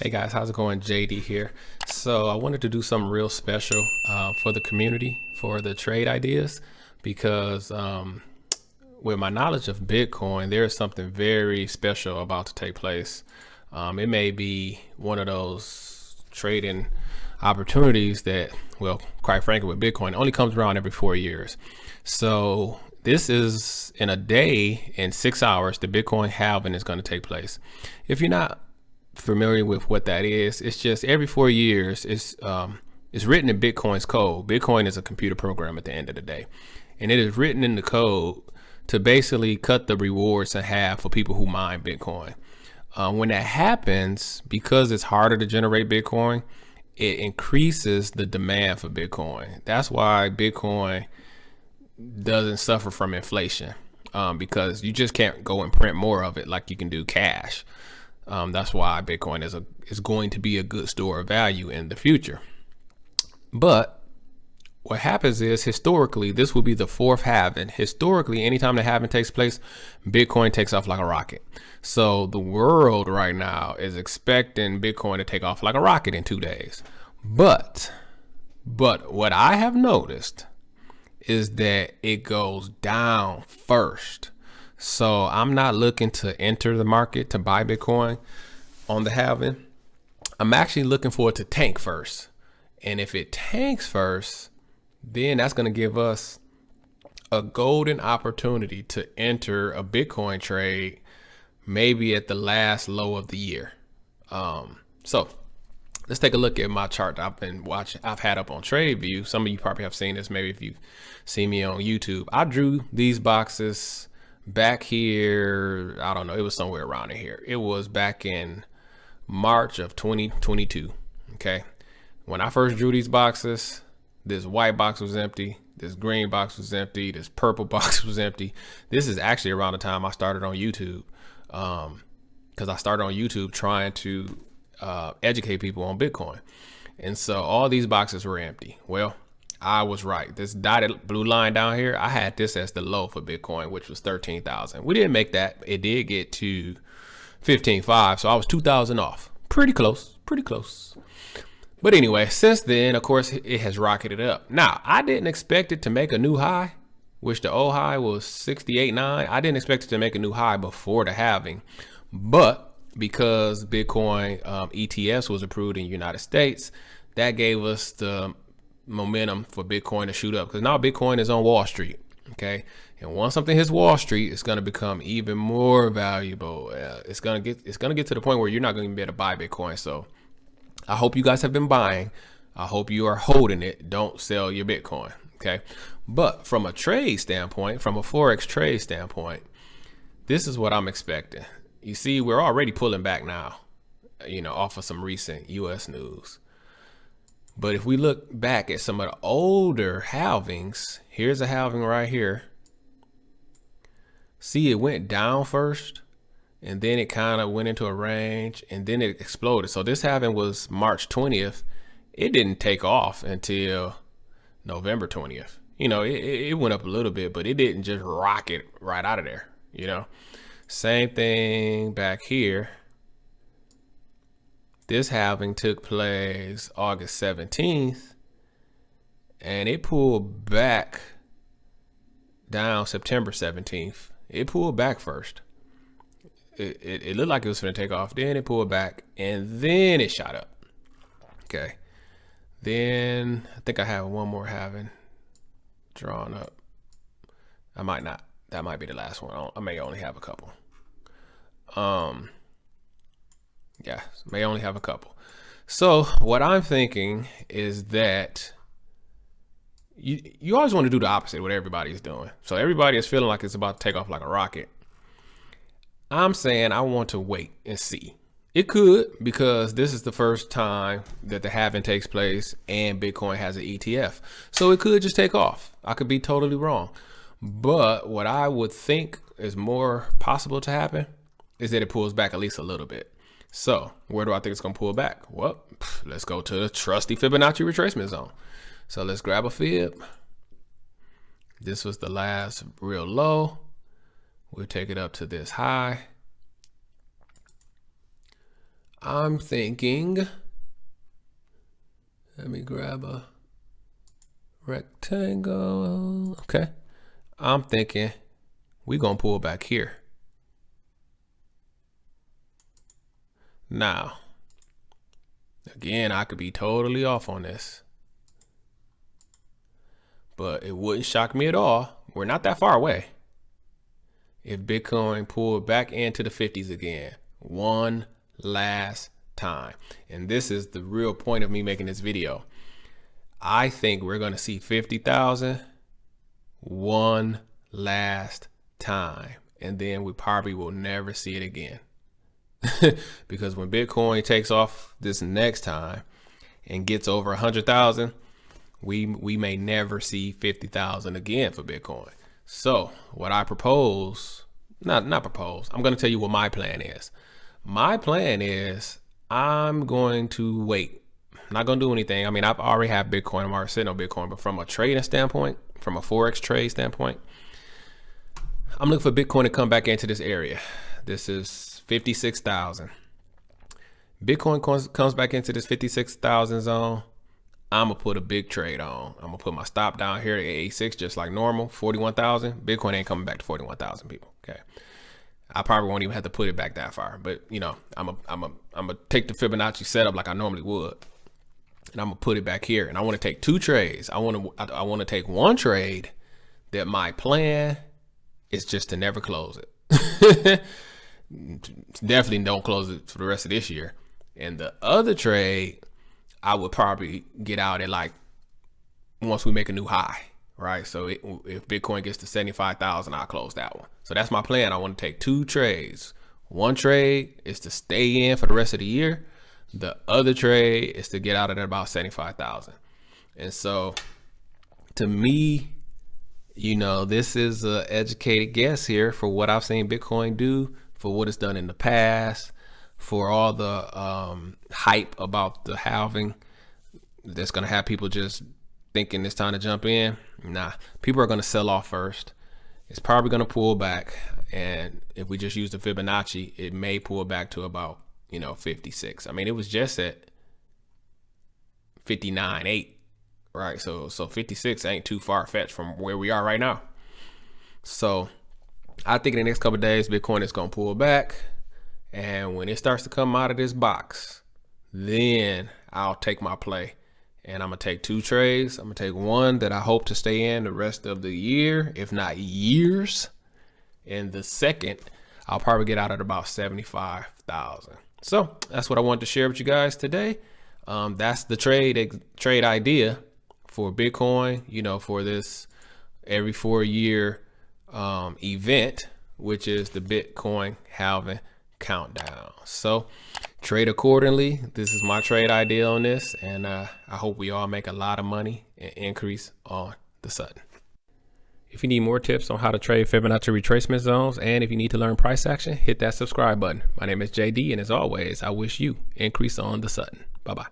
Hey guys, how's it going? JD here. So I wanted to do something real special for the community, for the trade ideas, because with my knowledge of Bitcoin, there is something very special about to take place. It may be one of those trading opportunities that, well, quite frankly, with Bitcoin, only comes around every 4 years. So this is in a day, in 6 hours, the Bitcoin halving is going to take place. If you're not familiar with what that is, it's just every 4 years. It's written in Bitcoin's code. Bitcoin is a computer program at the end of the day, and it is written in the code to basically cut the rewards in half for people who mine Bitcoin. When that happens, because it's harder to generate Bitcoin, it increases the demand for Bitcoin. That's why Bitcoin doesn't suffer from inflation, because you just can't go and print more of it like you can do cash. That's why Bitcoin is going to be a good store of value in the future. But what happens is, historically, this will be the fourth halving. Historically, anytime the halving takes place, Bitcoin takes off like a rocket. So the world right now is expecting Bitcoin to take off like a rocket in 2 days. But what I have noticed is that it goes down first. So I'm not looking to enter the market to buy Bitcoin on the halving. I'm actually looking for it to tank first. And if it tanks first, then that's going to give us a golden opportunity to enter a Bitcoin trade, maybe at the last low of the year. So let's take a look at my chart that I've had up on TradeView. Some of you probably have seen this, maybe if you've seen me on YouTube. I drew these boxes back here. I don't know, it was somewhere around in here. It was back in March of 2022. Okay. When I first drew these boxes, this white box was empty. This green box was empty. This purple box was empty. This is actually around the time I started on YouTube. Because I started on YouTube trying to educate people on Bitcoin. And so all these boxes were empty. Well, I was right. This dotted blue line down here, I had this as the low for Bitcoin, which was 13,000. We didn't make that. It did get to 15.5. So I was 2,000 off. Pretty close. Pretty close. But anyway, since then, of course, it has rocketed up. Now, I didn't expect it to make a new high, which the old high was 68.9. I didn't expect it to make a new high before the halving. But because Bitcoin ETFs was approved in the United States, that gave us the momentum for Bitcoin to shoot up, because now Bitcoin is on Wall Street. Okay. And once something hits Wall Street, it's going to become even more valuable. It's going to get to the point where you're not going to be able to buy Bitcoin. So I hope you guys have been buying. I hope you are holding it. Don't sell your Bitcoin. Okay. But from a trade standpoint, from a Forex trade standpoint, this is what I'm expecting. You see, we're already pulling back now, off of some recent US news. But if we look back at some of the older halvings, here's a halving right here. See, it went down first, and then it kind of went into a range, and then it exploded. So this halving was March 20th. It didn't take off until November 20th. It went up a little bit, but it didn't just rocket right out of there. Same thing back here. This halving took place August 17th, and it pulled back down September 17th. It pulled back first. It looked like it was going to take off. Then it pulled back, and then it shot up. Okay. Then I think I have one more halving drawn up. I might not. That might be the last one. I may only have a couple. Yeah, may only have a couple. So what I'm thinking is that you always want to do the opposite of what everybody's doing. So everybody is feeling like it's about to take off like a rocket. I'm saying I want to wait and see. It could, because this is the first time that the halving takes place and Bitcoin has an ETF. So it could just take off. I could be totally wrong. But what I would think is more possible to happen is that it pulls back at least a little bit. So where do I think it's going to pull back? Well, let's go to the trusty Fibonacci retracement zone. So let's grab a fib. This was the last real low. We'll take it up to this high. I'm thinking, let me grab a rectangle. Okay. I'm thinking we're going to pull back here. Now, again, I could be totally off on this, but it wouldn't shock me at all. We're not that far away. If Bitcoin pulled back into the 50s again, one last time. And this is the real point of me making this video. I think we're going to see 50,000 one last time. And then we probably will never see it again. Because when Bitcoin takes off this next time and gets over 100,000, we may never see 50,000 again for Bitcoin. So what I propose, not propose, I'm going to tell you what my plan is. My plan is I'm going to wait. I'm not going to do anything. I mean, I've already have Bitcoin. I'm already sitting on Bitcoin, but from a trading standpoint, from a Forex trade standpoint, I'm looking for Bitcoin to come back into this area. This is 56,000. Bitcoin comes back into this 56,000 zone. I'm gonna put a big trade on. I'm gonna put my stop down here at 86, just like normal, 41,000. Bitcoin ain't coming back to 41,000 people. Okay. I probably won't even have to put it back that far, but you know, I'm gonna take the Fibonacci setup like I normally would, and I'm gonna put it back here. And I want to take two trades. I want to take one trade that my plan is just to never close it. Definitely don't close it for the rest of this year. And the other trade, I would probably get out at like once we make a new high, right? So if Bitcoin gets to 75,000, I'll close that one. So that's my plan. I want to take two trades. One trade is to stay in for the rest of the year. The other trade is to get out at about 75,000. And so to me, you know, this is an educated guess here for what I've seen Bitcoin do, for what it's done in the past, for all the hype about the halving that's going to have people just thinking it's time to jump in. Nah, people are going to sell off first. It's probably going to pull back. And if we just use the Fibonacci, it may pull back to about, 56. I mean, it was just at 59.8, right? So 56 ain't too far fetched from where we are right now. So I think in the next couple of days, Bitcoin is going to pull back. And when it starts to come out of this box, then I'll take my play. And I'm going to take two trades. I'm going to take one that I hope to stay in the rest of the year, if not years. And the second, I'll probably get out at about 75,000. So that's what I wanted to share with you guys today. That's the trade idea for Bitcoin, for this every 4-year event, which is the Bitcoin halving countdown. So trade accordingly. This is my trade idea on this, and I hope we all make a lot of money and increase on the sudden. If you need more tips on how to trade Fibonacci retracement zones, and if you need to learn price action, hit that subscribe button. My name is JD, and as always, I wish you increase on the sudden. Bye-bye.